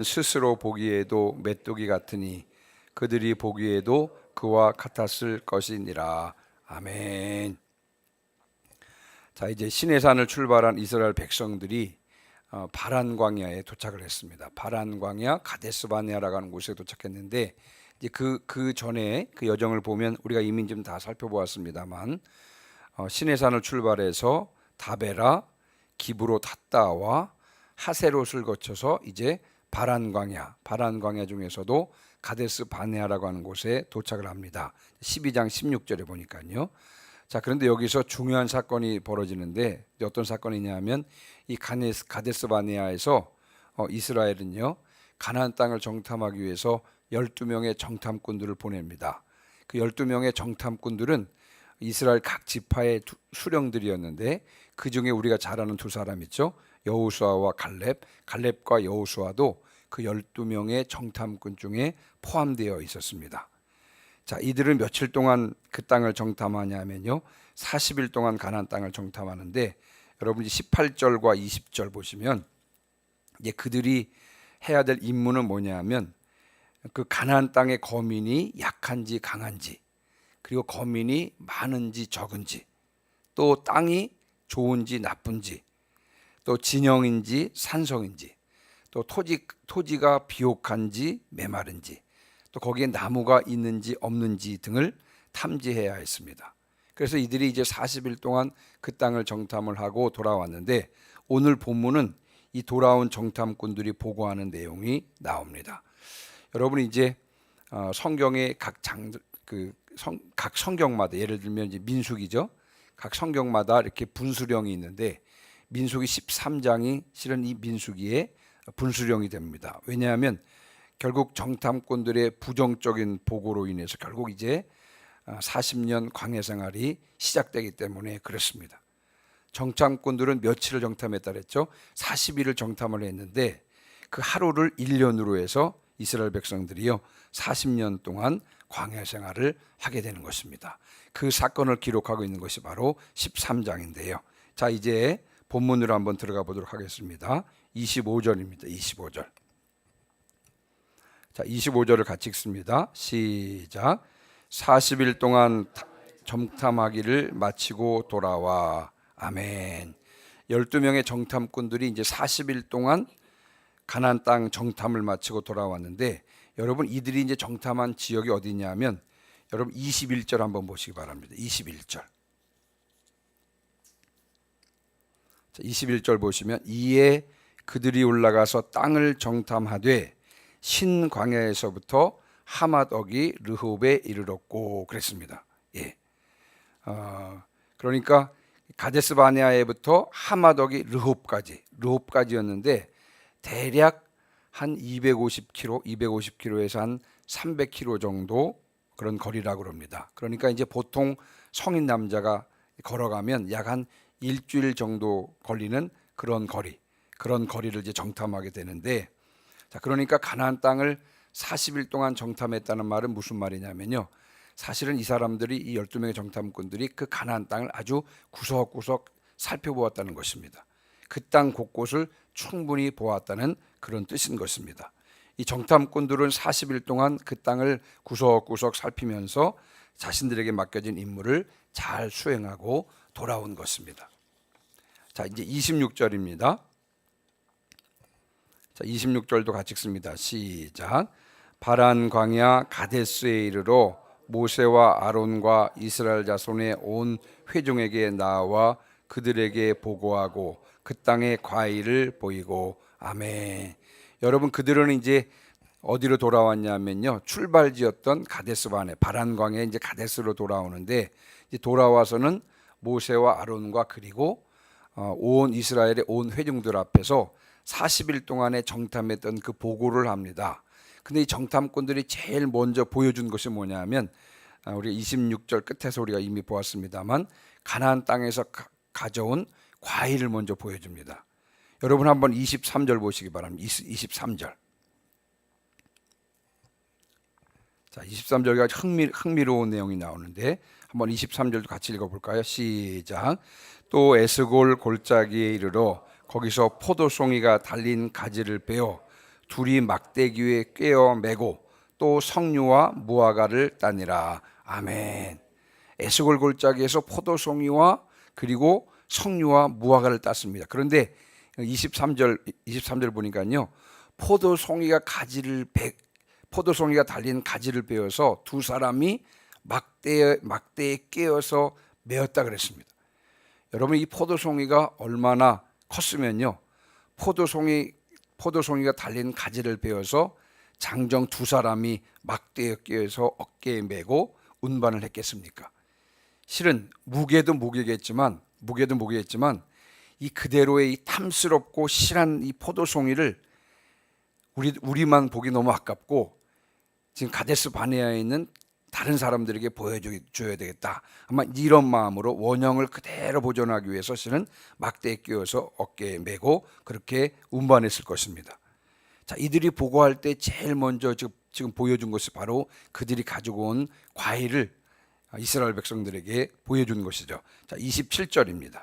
스스로 보기에도 메뚜기 같으니 그들이 보기에도 그와 같았을 것이니라. 아멘. 자, 이제 시내산을 출발한 이스라엘 백성들이 바란 광야에 도착을 했습니다. 바란 광야 가데스 바네아라고 하는 곳에 도착했는데, 이제 그 전에 그 여정을 보면 우리가 이미 좀 다 살펴보았습니다만, 시내산을 출발해서 다베라, 기브로 닷다와 하세롯을 거쳐서 이제 바란 광야 중에서도 가데스 바네아라고 하는 곳에 도착을 합니다. 12장 16절에 보니까요. 자, 그런데 여기서 중요한 사건이 벌어지는데, 어떤 사건이냐면 이 가데스 바네아에서 이스라엘은요 가나안 땅을 정탐하기 위해서 12명의 정탐꾼들을 보냅니다. 그 12명의 정탐꾼들은 이스라엘 각 지파의 수령들이었는데, 그 중에 우리가 잘 아는 두 사람 있죠. 여호수아와 갈렙과 여호수아도 그 12명의 정탐꾼 중에 포함되어 있었습니다. 자, 이들은 며칠 동안 그 땅을 정탐하냐면요 40일 동안 가나안 땅을 정탐하는데, 여러분이 18절과 20절 보시면 이제 그들이 해야 될 임무는 뭐냐면 그 가나안 땅의 거민이 약한지 강한지, 그리고 거민이 많은지 적은지, 또 땅이 좋은지 나쁜지, 또 진영인지 산성인지, 또 토지가 비옥한지 메마른지, 또 거기에 나무가 있는지 없는지 등을 탐지해야 했습니다. 그래서 이들이 이제 40일 동안 그 땅을 정탐을 하고 돌아왔는데, 오늘 본문은 이 돌아온 정탐꾼들이 보고하는 내용이 나옵니다. 여러분이 이제 성경의 각 성경마다, 예를 들면 이제 민수기죠. 각 성경마다 이렇게 분수령이 있는데, 민수기 13장이 실은 이 민수기의 분수령이 됩니다. 왜냐하면 결국 정탐꾼들의 부정적인 보고로 인해서 결국 이제 40년 광야 생활이 시작되기 때문에 그렇습니다. 정탐꾼들은 며칠을 정탐했다 그랬죠? 40일을 정탐을 했는데, 그 하루를 1년으로 해서 이스라엘 백성들이요 40년 동안 광야 생활을 하게 되는 것입니다. 그 사건을 기록하고 있는 것이 바로 13장인데요. 자, 이제 본문으로 한번 들어가 보도록 하겠습니다. 25절입니다. 25절. 자, 25절을 같이 읽습니다. 시작. 40일 동안 정탐하기를 마치고 돌아와. 아멘. 12명의 정탐꾼들이 이제 40일 동안 가나안 땅 정탐을 마치고 돌아왔는데, 여러분 이들이 이제 정탐한 지역이 어디냐면, 여러분 21절 한번 보시기 바랍니다. 21절. 자, 21절 보시면 이에 그들이 올라가서 땅을 정탐하되 신광야에서부터 하맛억이 르홉에 이르렀고 그랬습니다. 예. 그러니까 가데스 바네아에부터 하맛억이 르홉까지였는데 대략 한 250km에서 한 300km 정도 그런 거리라고 합니다. 그러니까 이제 보통 성인 남자가 걸어가면 약 한 일주일 정도 걸리는 그런 거리를 이제 정탐하게 되는데, 자, 그러니까 가나안 땅을 40일 동안 정탐했다는 말은 무슨 말이냐면요, 사실은 이 사람들이, 이 12명의 정탐꾼들이 그 가나안 땅을 아주 구석구석 살펴보았다는 것입니다. 그 땅 곳곳을 충분히 보았다는 그런 뜻인 것입니다. 이 정탐꾼들은 40일 동안 그 땅을 구석구석 살피면서 자신들에게 맡겨진 임무를 잘 수행하고 돌아온 것입니다. 자, 이제 26절입니다. 자, 26절도 같이 읽습니다. 시작. 바란 광야 가데스에 이르러 모세와 아론과 이스라엘 자손의 온 회중에게 나와 그들에게 보고하고 그 땅의 과일을 보이고. 아멘. 여러분, 그들은 이제 어디로 돌아왔냐면요, 출발지였던 가데스 바란 광야에 이제 가데스로 돌아오는데, 이제 돌아와서는 모세와 아론과 그리고 온 이스라엘의 온 회중들 앞에서 40일 동안에 정탐했던 그 보고를 합니다. 근데 이 정탐꾼들이 제일 먼저 보여준 것이 뭐냐면, 우리 26절 끝에서 우리가 이미 보았습니다만 가나안 땅에서 가져온 과일을 먼저 보여줍니다. 여러분 한번 23절 보시기 바랍니다. 23절. 자, 23절가 흥미로운 내용이 나오는데 한번 23절도 같이 읽어볼까요? 시작. 또 에스골 골짜기에 이르러 거기서 포도송이가 달린 가지를 베어 둘이 막대기 위에 꿰어 매고 또 석류와 무화과를 따니라. 아멘. 에스골 골짜기에서 포도송이와 그리고 석류와 무화과를 땄습니다. 그런데 23절 보니까요, 포도송이가 달린 가지를 베어서 두 사람이 막대에 끼어서 메었다 그랬습니다. 여러분, 이 포도송이가 얼마나 컸으면요, 포도송이가 달린 가지를 베어서 장정 두 사람이 막대에 끼어서 어깨에 메고 운반을 했겠습니까? 실은 무게도 무게겠지만 이 그대로의 이 탐스럽고 실한 이 포도송이를 우리만 보기 너무 아깝고 지금 가데스 바네아에 있는 다른 사람들에게 보여줘야 되겠다. 아마 이런 마음으로 원형을 그대로 보존하기 위해서 실은 막대에 끼워서 어깨에 메고 그렇게 운반했을 것입니다. 자, 이들이 보고할 때 제일 먼저 지금 보여준 것이 바로 그들이 가지고 온 과일을 이스라엘 백성들에게 보여준 것이죠. 자, 27절입니다.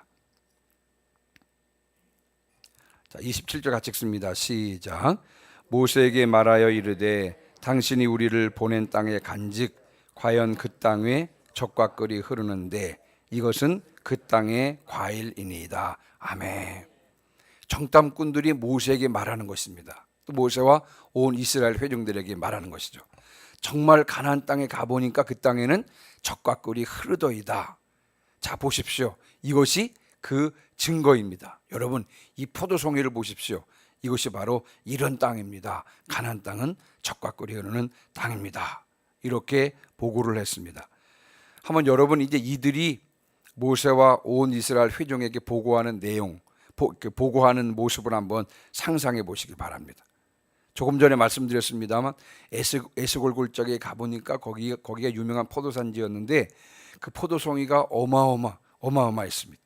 자, 27절 같이 읽습니다. 시작. 모세에게 말하여 이르되 당신이 우리를 보낸 땅에 간직 과연 그 땅에 젖과 꿀이 흐르는데 이것은 그 땅의 과일이니이다. 아멘. 정탐꾼들이 모세에게 말하는 것입니다. 또 모세와 온 이스라엘 회중들에게 말하는 것이죠. 정말 가나안 땅에 가보니까 그 땅에는 젖과 꿀이 흐르더이다. 자, 보십시오. 이것이 그 증거입니다. 여러분, 이 포도송이를 보십시오. 이것이 바로 이런 땅입니다. 가나안 땅은 젖과 꿀이 흐르는 땅입니다. 이렇게 보고를 했습니다. 한번 여러분, 이제 이들이 모세와 온 이스라엘 회중에게 보고하는 내용, 보고하는 모습을 한번 상상해 보시길 바랍니다. 조금 전에 말씀드렸습니다만 에스골 골짜기에 가보니까 거기가 유명한 포도산지였는데 그 포도송이가 어마어마했습니다.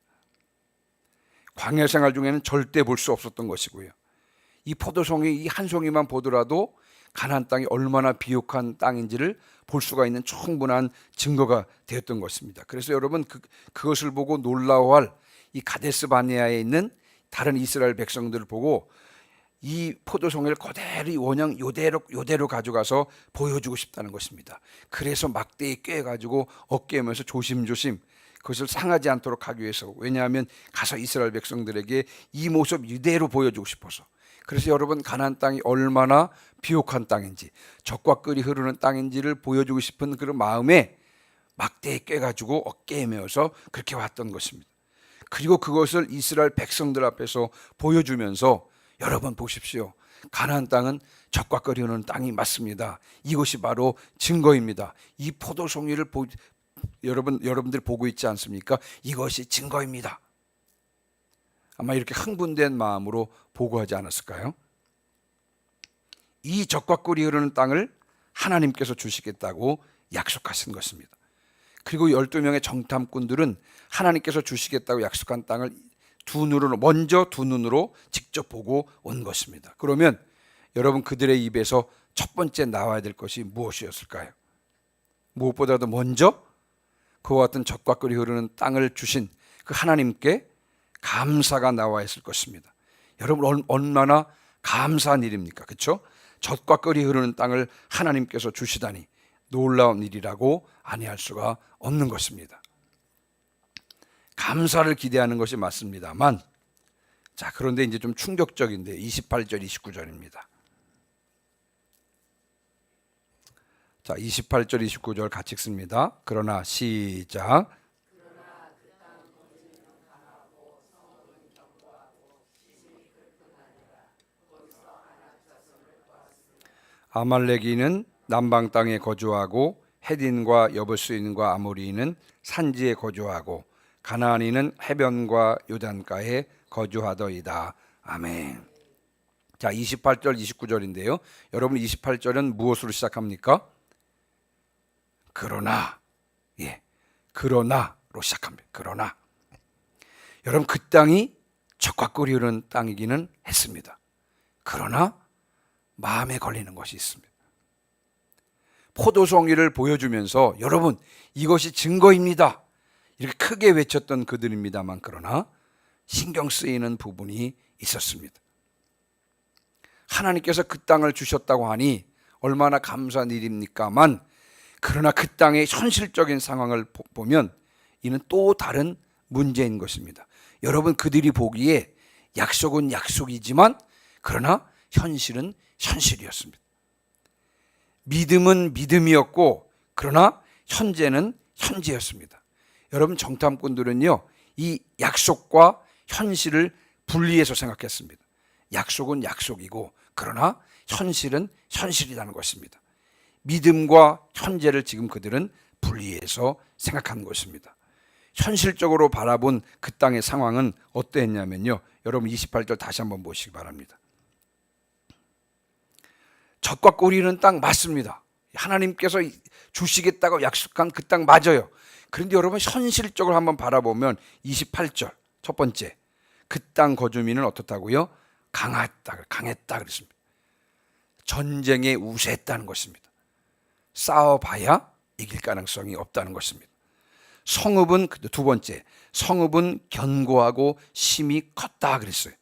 광야 생활 중에는 절대 볼 수 없었던 것이고요. 이 포도송이 이 한 송이만 보더라도 가나안 땅이 얼마나 비옥한 땅인지를 볼 수가 있는 충분한 증거가 되었던 것입니다. 그래서 여러분, 그것을 보고 놀라워할 이 가데스 바네아에 있는 다른 이스라엘 백성들을 보고 이 포도송이를 그대로 원형 요대로 가져가서 보여주고 싶다는 것입니다. 그래서 막대에 꿰가지고 어깨에 메서 조심조심 그것을 상하지 않도록 하기 위해서, 왜냐하면 가서 이스라엘 백성들에게 이 모습 이대로 보여주고 싶어서. 그래서 여러분, 가나안 땅이 얼마나 비옥한 땅인지, 젖과 꿀이 흐르는 땅인지를 보여주고 싶은 그런 마음에 막대에 꿰가지고 어깨에 메어서 그렇게 왔던 것입니다. 그리고 그것을 이스라엘 백성들 앞에서 보여주면서 여러분 보십시오. 가나안 땅은 젖과 꿀이 흐르는 땅이 맞습니다. 이것이 바로 증거입니다. 이 포도송이를 여러분들 보고 있지 않습니까? 이것이 증거입니다. 아마 이렇게 흥분된 마음으로 보고하지 않았을까요? 이 젖과 꿀이 흐르는 땅을 하나님께서 주시겠다고 약속하신 것입니다. 그리고 12명의 정탐꾼들은 하나님께서 주시겠다고 약속한 땅을 먼저 두 눈으로 직접 보고 온 것입니다. 그러면 여러분, 그들의 입에서 첫 번째 나와야 될 것이 무엇이었을까요? 무엇보다도 먼저 그와 같은 젖과 꿀이 흐르는 땅을 주신 그 하나님께 감사가 나와 있을 것입니다. 여러분, 얼마나 감사한 일입니까? 그렇죠? 젖과 꿀이 흐르는 땅을 하나님께서 주시다니 놀라운 일이라고 아니할 수가 없는 것입니다. 감사를 기대하는 것이 맞습니다만, 자, 그런데 이제 좀 충격적인데 28절 29절입니다. 자, 28절 29절 같이 읽습니다. 그러나 시작. 아말렉인은 남방 땅에 거주하고 헤딘과 여부스인과 아모리인은 산지에 거주하고 가나안인은 해변과 요단가에 거주하더이다. 아멘. 자, 28절 29절인데요. 여러분, 28절은 무엇으로 시작합니까? 그러나로 시작합니다. 그러나 여러분, 그 땅이 젖과 꿀이 흐르는 땅이기는 했습니다. 그러나 마음에 걸리는 것이 있습니다. 포도송이를 보여주면서 여러분, 이것이 증거입니다, 이렇게 크게 외쳤던 그들입니다만, 그러나 신경 쓰이는 부분이 있었습니다. 하나님께서 그 땅을 주셨다고 하니 얼마나 감사한 일입니까만, 그러나 그 땅의 현실적인 상황을 보면 이는 또 다른 문제인 것입니다. 여러분, 그들이 보기에 약속은 약속이지만 그러나 현실은 현실이었습니다. 믿음은 믿음이었고 그러나 현재는 현재였습니다. 여러분, 정탐꾼들은요, 이 약속과 현실을 분리해서 생각했습니다. 약속은 약속이고 그러나 현실은 현실이라는 것입니다. 믿음과 현재를 지금 그들은 분리해서 생각한 것입니다. 현실적으로 바라본 그 땅의 상황은 어떠했냐면요, 여러분 28절 다시 한번 보시기 바랍니다. 젖과 꿀이 흐르는 땅 맞습니다. 하나님께서 주시겠다고 약속한 그 땅 맞아요. 그런데 여러분, 현실적으로 한번 바라보면 28절 첫 번째, 그 땅 거주민은 어떻다고요? 강했다 그랬습니다. 전쟁에 우세했다는 것입니다. 싸워봐야 이길 가능성이 없다는 것입니다. 성읍은 두 번째, 성읍은 견고하고 힘이 컸다 그랬어요.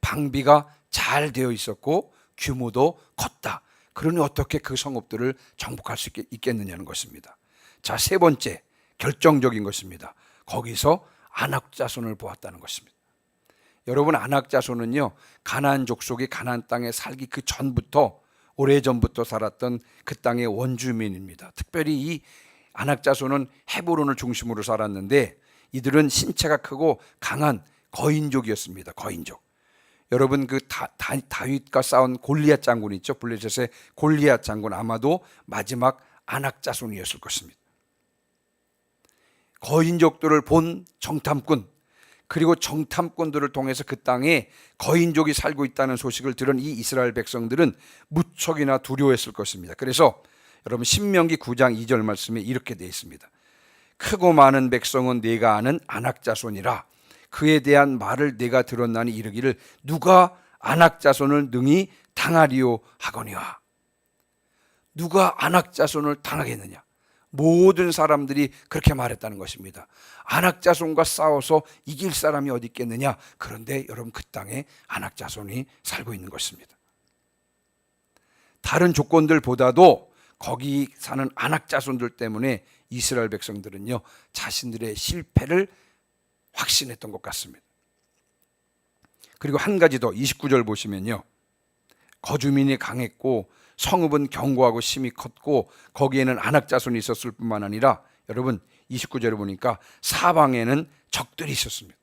방비가 잘 되어 있었고 규모도 컸다. 그러니 어떻게 그 성읍들을 정복할 수 있겠느냐는 것입니다. 자, 세 번째, 결정적인 것입니다. 거기서 아낙 자손을 보았다는 것입니다. 여러분, 아낙 자손은요, 가나안 족속이 가나안 땅에 살기 그 전부터, 오래전부터 살았던 그 땅의 원주민입니다. 특별히 이 아낙 자손은 헤브론을 중심으로 살았는데 이들은 신체가 크고 강한 거인족이었습니다. 거인족. 여러분, 그 다윗과 싸운 골리앗 장군 있죠? 블레셋의 골리앗 장군, 아마도 마지막 아낙 자손이었을 것입니다. 거인족들을 본 정탐꾼, 그리고 정탐꾼들을 통해서 그 땅에 거인족이 살고 있다는 소식을 들은 이 이스라엘 백성들은 무척이나 두려워했을 것입니다. 그래서 여러분, 신명기 9장 2절 말씀에 이렇게 되어 있습니다. 크고 많은 백성은 네가 아는 아낙 자손이라. 그에 대한 말을 내가 들었나니 이르기를 누가 아낙 자손을 능히 당하리요 하거니와. 누가 아낙 자손을 당하겠느냐? 모든 사람들이 그렇게 말했다는 것입니다. 아낙 자손과 싸워서 이길 사람이 어디 있겠느냐? 그런데 여러분, 그 땅에 아낙 자손이 살고 있는 것입니다. 다른 조건들보다도 거기 사는 아낙 자손들 때문에 이스라엘 백성들은요, 자신들의 실패를 확신했던 것 같습니다. 그리고 한 가지 더, 29절 보시면요, 거주민이 강했고 성읍은 견고하고 힘이 컸고 거기에는 아낙 자손이 있었을 뿐만 아니라, 여러분 29절에 보니까 사방에는 적들이 있었습니다.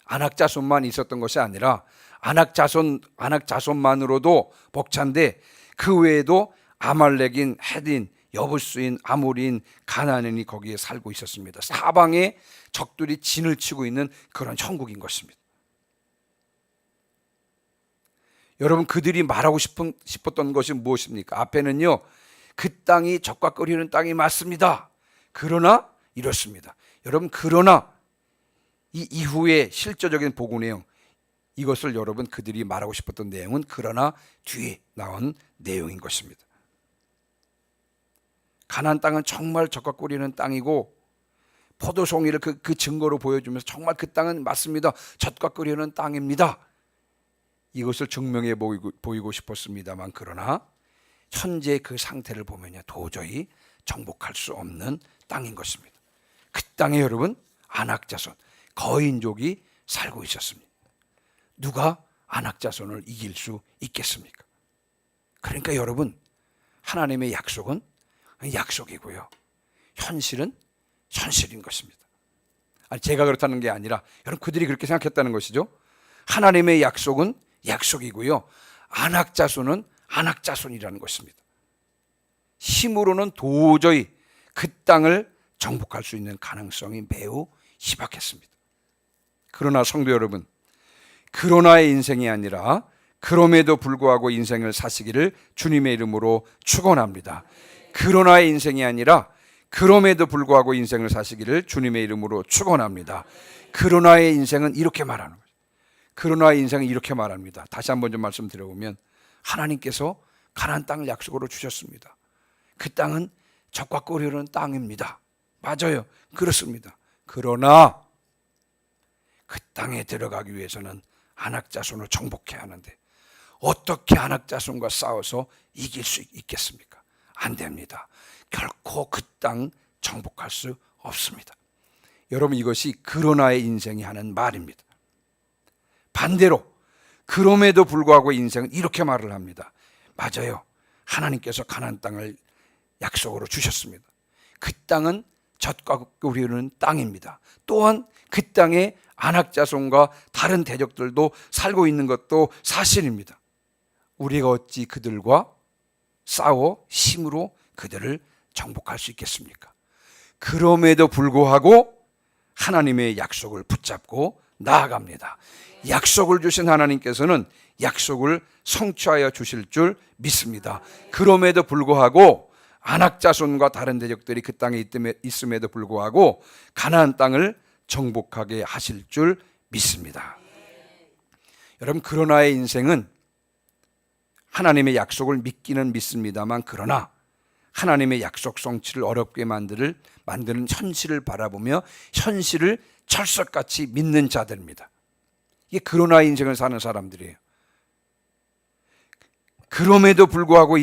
아낙 자손만 있었던 것이 아니라 아낙 자손만으로도 벅찬데 그 외에도 아말렉인, 헷인, 여부스인, 아모리인, 가나안인이 거기에 살고 있었습니다. 사방에 적들이 진을 치고 있는 그런 형국인 것입니다. 여러분, 그들이 말하고 싶었던 것이 무엇입니까? 앞에는요, 그 땅이 적과 끓이는 땅이 맞습니다. 그러나 이렇습니다. 여러분, 그러나 이 이후의 실제적인 보고 내용, 이것을 여러분, 그들이 말하고 싶었던 내용은 그러나 뒤에 나온 내용인 것입니다. 가나안 땅은 정말 적과 꿀이는 땅이고 포도송이를 그 증거로 보여주면서 정말 그 땅은 맞습니다. 젖과 꿀이는 땅입니다. 이것을 증명해 보이고 싶었습니다만, 그러나 현재 그 상태를 보면요, 도저히 정복할 수 없는 땅인 것입니다. 그 땅에 여러분, 아낙 자손, 거인족이 살고 있었습니다. 누가 아낙 자손을 이길 수 있겠습니까? 그러니까 여러분, 하나님의 약속은 약속이고요, 현실은 현실인 것입니다. 아니, 제가 그렇다는 게 아니라 여러분, 그들이 그렇게 생각했다는 것이죠. 하나님의 약속은 약속이고요, 아낙 자손은 아낙 자손이라는 것입니다. 힘으로는 도저히 그 땅을 정복할 수 있는 가능성이 매우 희박했습니다. 그러나 성도 여러분, 그러나의 인생이 아니라 그럼에도 불구하고 인생을 사시기를 주님의 이름으로 축원합니다. 그러나의 인생이 아니라 그럼에도 불구하고 인생을 사시기를 주님의 이름으로 축원합니다. 그러나의 인생은 이렇게 말하는 거예요. 그러나의 인생은 이렇게 말합니다. 다시 한번 좀 말씀드려보면, 하나님께서 가나안 땅을 약속으로 주셨습니다. 그 땅은 젖과 꿀이 흐르는 땅입니다. 맞아요, 그렇습니다. 그러나 그 땅에 들어가기 위해서는 아낙 자손을 정복해야 하는데 어떻게 안악자손과 싸워서 이길 수 있겠습니까? 안 됩니다. 결코 그 땅 정복할 수 없습니다. 여러분, 이것이 그러나의 인생이 하는 말입니다. 반대로 그럼에도 불구하고 인생은 이렇게 말을 합니다. 맞아요. 하나님께서 가나안 땅을 약속으로 주셨습니다. 그 땅은 젖과 꿀이 흐르는 땅입니다. 또한 그 땅에 안악자손과 다른 대적들도 살고 있는 것도 사실입니다. 우리가 어찌 그들과 싸워 힘으로 그들을 정복할 수 있겠습니까? 그럼에도 불구하고 하나님의 약속을 붙잡고 나아갑니다. 약속을 주신 하나님께서는 약속을 성취하여 주실 줄 믿습니다. 그럼에도 불구하고 안악자손과 다른 대적들이 그 땅에 있음에도 불구하고 가나안 땅을 정복하게 하실 줄 믿습니다. 여러분, 그러나의 인생은 하나님의 약속을 믿기는 믿습니다만, 그러나 하나님의 약속 성취를 어렵게 만드는 현실을 바라보며 현실을 철석같이 믿는 자들입니다. 이게 그러나의 인생을 사는 사람들이에요. 그럼에도 불구하고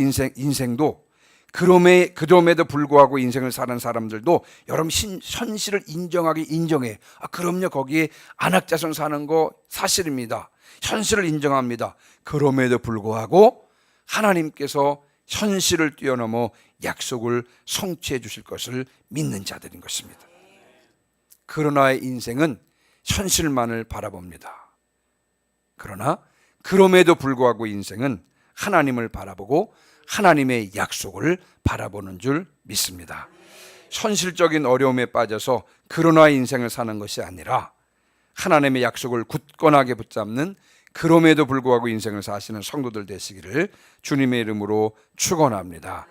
그럼에도 불구하고 인생을 사는 사람들도 여러분 현실을 인정해. 그럼요, 거기에 안악자손 사는 거 사실입니다. 현실을 인정합니다. 그럼에도 불구하고 하나님께서 현실을 뛰어넘어 약속을 성취해 주실 것을 믿는 자들인 것입니다. 그러나의 인생은 현실만을 바라봅니다. 그러나 그럼에도 불구하고 인생은 하나님을 바라보고 하나님의 약속을 바라보는 줄 믿습니다. 현실적인 어려움에 빠져서 그러나 인생을 사는 것이 아니라 하나님의 약속을 굳건하게 붙잡는 그럼에도 불구하고 인생을 사시는 성도들 되시기를 주님의 이름으로 축원합니다.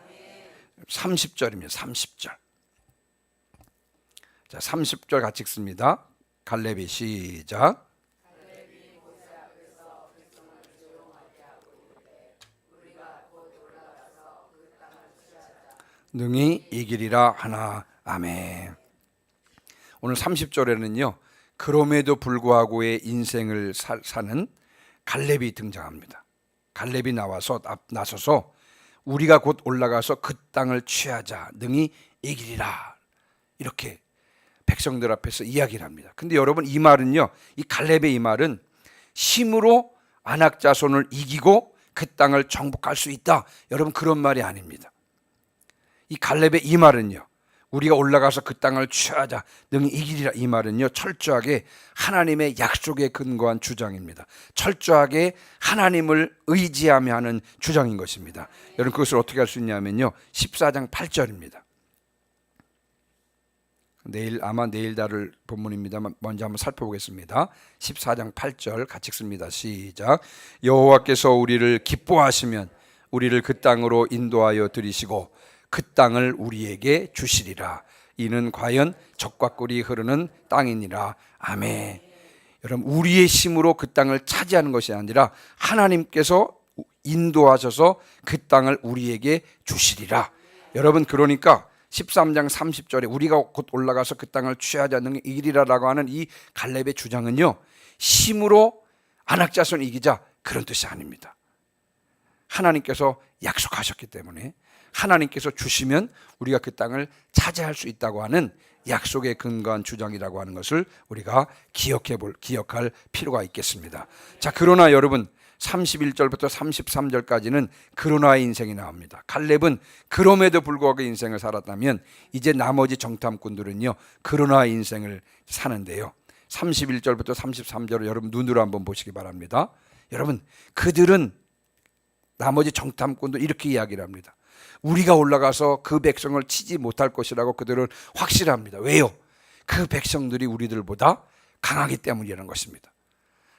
30절입니다. 30절. 자, 30절 같이 읽습니다. 갈렙이 시작. 능히 이기리라 하나. 아멘. 오늘 30절에는요, 그럼에도 불구하고의 인생을 사는 갈렙이 등장합니다. 갈렙이 나서서 우리가 곧 올라가서 그 땅을 취하자, 능히 이기리라, 이렇게 백성들 앞에서 이야기를 합니다. 근데 여러분, 이 말은요, 이 갈렙의 이 말은 힘으로 안악자손을 이기고 그 땅을 정복할 수 있다, 여러분, 그런 말이 아닙니다. 이 갈렙의 이 말은요, 우리가 올라가서 그 땅을 취하자, 능히 이기리라, 이 말은요, 철저하게 하나님의 약속에 근거한 주장입니다. 철저하게 하나님을 의지하며 하는 주장인 것입니다. 여러분, 그것을 어떻게 할 수 있냐면요, 14장 8절입니다. 내일 다룰 본문입니다. 먼저 한번 살펴보겠습니다. 14장 8절 같이 읽습니다. 시작. 여호와께서 우리를 기뻐하시면 우리를 그 땅으로 인도하여 들이시고 그 땅을 우리에게 주시리라. 이는 과연 젖과 꿀이 흐르는 땅이니라. 아멘. 여러분, 우리의 힘으로 그 땅을 차지하는 것이 아니라 하나님께서 인도하셔서 그 땅을 우리에게 주시리라. 여러분, 그러니까 13장 30절에 우리가 곧 올라가서 그 땅을 취하자, 능히 이기리라라고 하는 이 갈렙의 주장은요, 힘으로 안악자손 이기자, 그런 뜻이 아닙니다. 하나님께서 약속하셨기 때문에 하나님께서 주시면 우리가 그 땅을 차지할 수 있다고 하는 약속에 근거한 주장이라고 하는 것을 우리가 기억할 필요가 있겠습니다. 자, 그러나 여러분, 31절부터 33절까지는 그러나의 인생이 나옵니다. 갈렙은 그럼에도 불구하고 인생을 살았다면 이제 나머지 정탐꾼들은요, 그러나의 인생을 사는데요, 31절부터 33절을 여러분 눈으로 한번 보시기 바랍니다. 여러분, 그들은, 나머지 정탐꾼들 이렇게 이야기를 합니다. 우리가 올라가서 그 백성을 치지 못할 것이라고 그들은 확실합니다. 왜요? 그 백성들이 우리들보다 강하기 때문이라는 것입니다.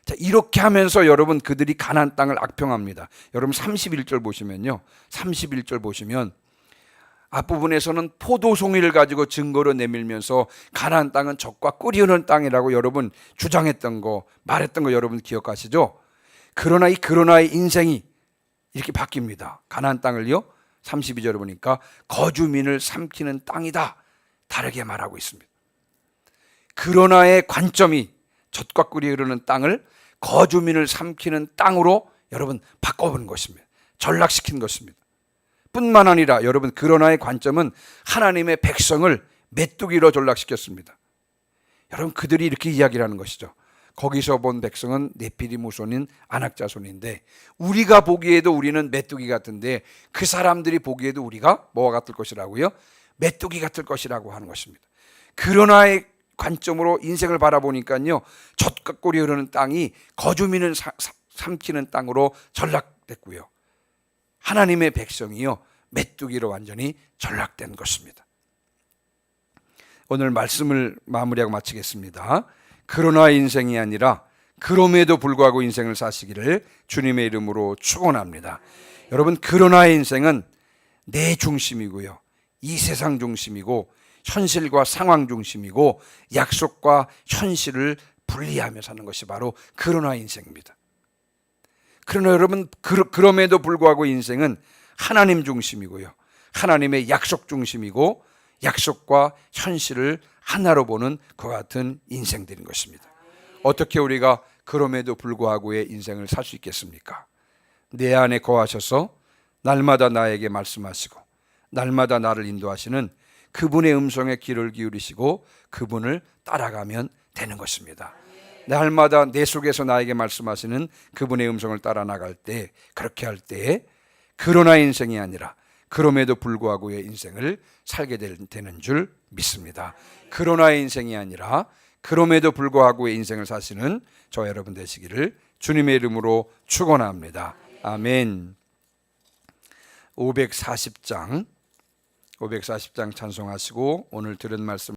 자, 이렇게 하면서 여러분, 그들이 가나안 땅을 악평합니다. 여러분 31절 보시면요, 31절 보시면 앞부분에서는 포도송이를 가지고 증거로 내밀면서 가나안 땅은 젖과 꿀이 흐르는 땅이라고 여러분 주장했던 거, 말했던 거 여러분 기억하시죠? 그러나 이 그러나의 인생이 이렇게 바뀝니다. 가나안 땅을요, 32절에 보니까 거주민을 삼키는 땅이다, 다르게 말하고 있습니다. 그러나의 관점이 젖과 꿀이 흐르는 땅을 거주민을 삼키는 땅으로 여러분 바꿔보는 것입니다. 전락시킨 것입니다. 뿐만 아니라 여러분 그러나의 관점은 하나님의 백성을 메뚜기로 전락시켰습니다. 여러분 그들이 이렇게 이야기를 하는 것이죠. 거기서 본 백성은 네피림 후손인 아낙 자손인데 우리가 보기에도 우리는 메뚜기 같은데 그 사람들이 보기에도 우리가 뭐와 같을 것이라고요? 메뚜기 같을 것이라고 하는 것입니다. 그러나의 관점으로 인생을 바라보니까요, 젖가꼬리 흐르는 땅이 거주민을 삼키는 땅으로 전락됐고요, 하나님의 백성이요 메뚜기로 완전히 전락된 것입니다. 오늘 말씀을 마무리하고 마치겠습니다. 그러나 인생이 아니라 그럼에도 불구하고 인생을 사시기를 주님의 이름으로 축원합니다. 여러분 그러나의 인생은 내 중심이고요, 이 세상 중심이고 현실과 상황 중심이고 약속과 현실을 분리하며 사는 것이 바로 그러나 인생입니다. 그러나 여러분 그럼에도 불구하고 인생은 하나님 중심이고요, 하나님의 약속 중심이고 약속과 현실을 하나로 보는 그와 같은 인생들인 것입니다. 어떻게 우리가 그럼에도 불구하고의 인생을 살 수 있겠습니까? 내 안에 거하셔서 날마다 나에게 말씀하시고 날마다 나를 인도하시는 그분의 음성에 귀를 기울이시고 그분을 따라가면 되는 것입니다. 날마다 내 속에서 나에게 말씀하시는 그분의 음성을 따라 나갈 때, 그렇게 할 때 그러나 인생이 아니라 그럼에도 불구하고의 인생을 살게 되는 줄 믿습니다. 그러나의 인생이 아니라 그럼에도 불구하고의 인생을 사시는 저 여러분 되시기를 주님의 이름으로 축원합니다. 아멘. 540장 찬송하시고 오늘 들은 말씀